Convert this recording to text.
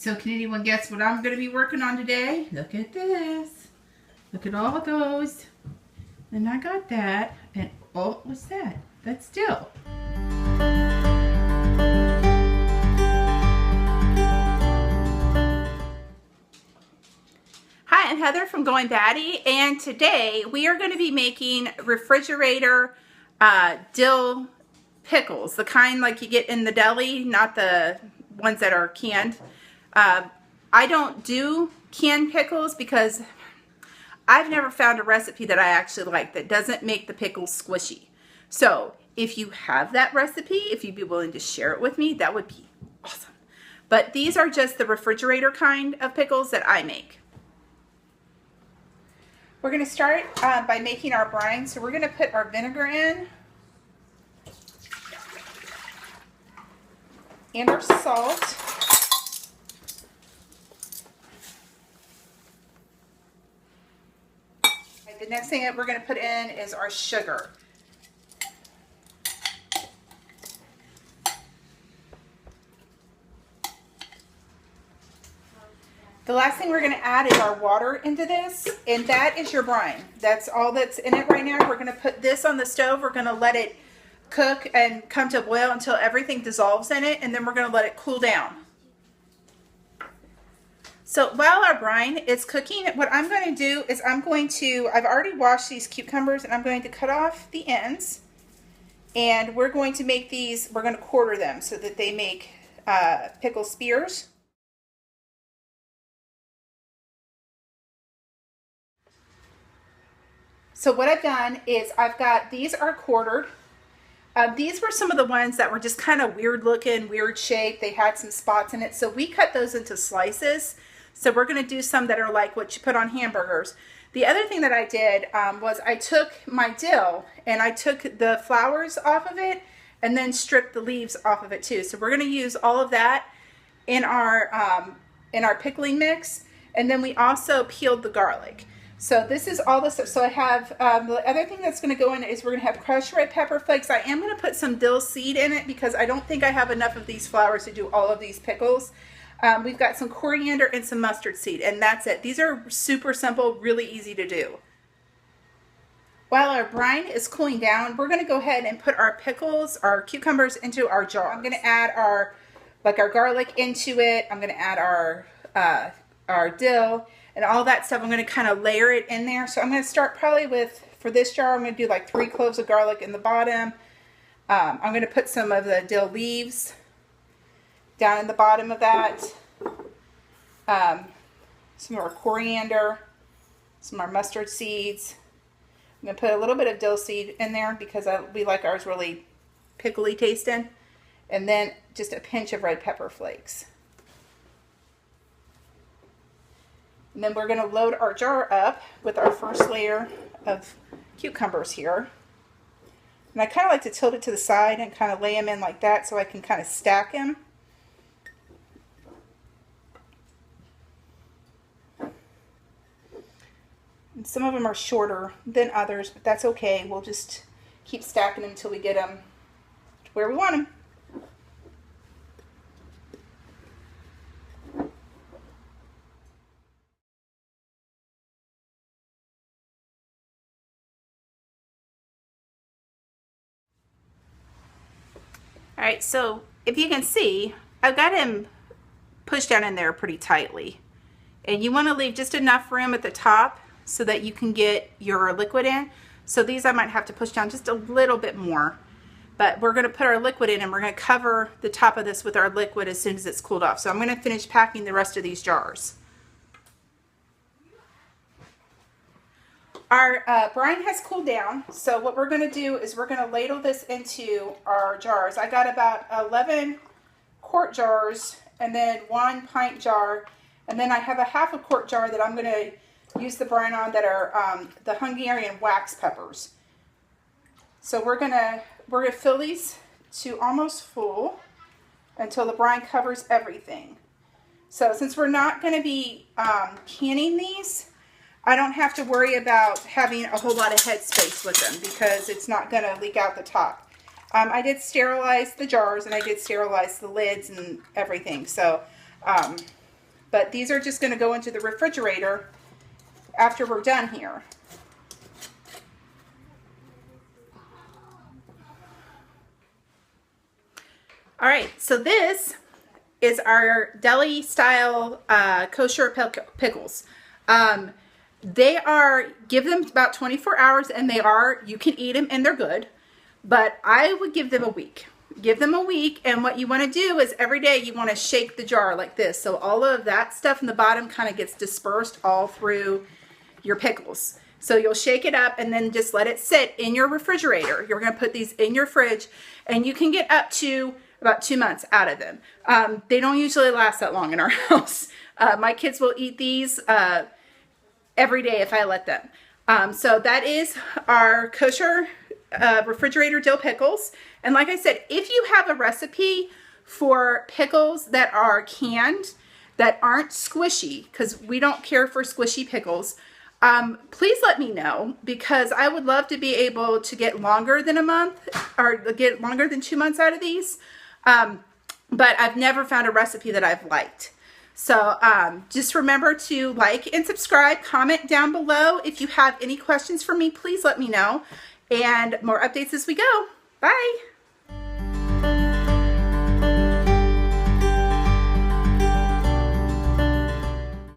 So can anyone guess what I'm going to be working on today? Look at this. Look at all those. And I got that. And oh, what's that? That's dill. Hi, I'm Heather from Going Batty, and today we are going to be making refrigerator dill pickles, the kind like you get in the deli, not the ones that are canned. I don't do canned pickles because I've never found a recipe that I actually like that doesn't make the pickles squishy. So if you have that recipe, if you'd be willing to share it with me, that would be awesome. But these are just the refrigerator kind of pickles that I make. We're going to start by making our brine. So we're going to put our vinegar in and our salt. The next thing that we're going to put in is our sugar. The last thing we're going to add is our water into this, and that is your brine. That's all that's in it right now. We're going to put this on the stove. We're going to let it cook and come to a boil until everything dissolves in it, and then we're going to let it cool down. So while our brine is cooking, what I'm going to do is I've already washed these cucumbers, and I'm going to cut off the ends, and we're going to make these, we're going to quarter them so that they make pickle spears. So what I've done is these are quartered. These were some of the ones that were just kind of weird looking, weird shape. They had some spots in it. So we cut those into slices. So we're going to do some that are like what you put on hamburgers. The other thing that I did was I took my dill and I took the flowers off of it and then stripped the leaves off of it too. So we're going to use all of that in our pickling mix. And then we also peeled the garlic. So this is all the stuff. So I have, the other thing that's going to go in is we're going to have crushed red pepper flakes. I am going to put some dill seed in it because I don't think I have enough of these flowers to do all of these pickles. We've got some coriander and some mustard seed, and that's it. These are super simple, really easy to do. While our brine is cooling down, we're going to go ahead and put our pickles, our cucumbers into our jar. I'm going to add our garlic into it. I'm going to add our dill and all that stuff. I'm going to kind of layer it in there. So I'm going to start probably with, for this jar, I'm going to do like 3 cloves of garlic in the bottom. I'm going to put some of the dill leaves down in the bottom of that. Some of our coriander, some of our mustard seeds. I'm going to put a little bit of dill seed in there because we like ours really pickly tasting. And then just a pinch of red pepper flakes. And then we're going to load our jar up with our first layer of cucumbers here. And I kind of like to tilt it to the side and kind of lay them in like that so I can kind of stack them. And some of them are shorter than others, but that's okay. We'll just keep stacking them until we get them to where we want them. All right, so if you can see, I've got him pushed down in there pretty tightly. And you want to leave just enough room at the top so that you can get your liquid in. So these I might have to push down just a little bit more. But we're going to put our liquid in and we're going to cover the top of this with our liquid as soon as it's cooled off. So I'm going to finish packing the rest of these jars. Our brine has cooled down, so what we're going to do is we're going to ladle this into our jars. I got about 11 quart jars and then 1 pint jar, and then I have a half a quart jar that I'm going to use the brine on that are the Hungarian wax peppers. So we're going to fill these to almost full until the brine covers everything. So since we're not going to be canning these, I don't have to worry about having a whole lot of headspace with them because it's not going to leak out the top. I did sterilize the jars and I did sterilize the lids and everything. So but these are just going to go into the refrigerator after we're done here. All right, so this is our deli style kosher pickles. Give them about 24 hours and you can eat them and they're good, but I would give them a week. Give them a week, and what you want to do is every day you want to shake the jar like this, so all of that stuff in the bottom kind of gets dispersed all through your pickles. So you'll shake it up and then just let it sit in your refrigerator. You're going to put these in your fridge, and you can get up to about 2 months out of them. They don't usually last that long in our house. My kids will eat these every day if I let them. So that is our kosher refrigerator dill pickles. And like I said, if you have a recipe for pickles that are canned, that aren't squishy, because we don't care for squishy pickles, please let me know, because I would love to be able to get longer than a month or get longer than 2 months out of these. But I've never found a recipe that I've liked. So just remember to like and subscribe, comment down below. If you have any questions for me, please let me know. And more updates as we go. Bye.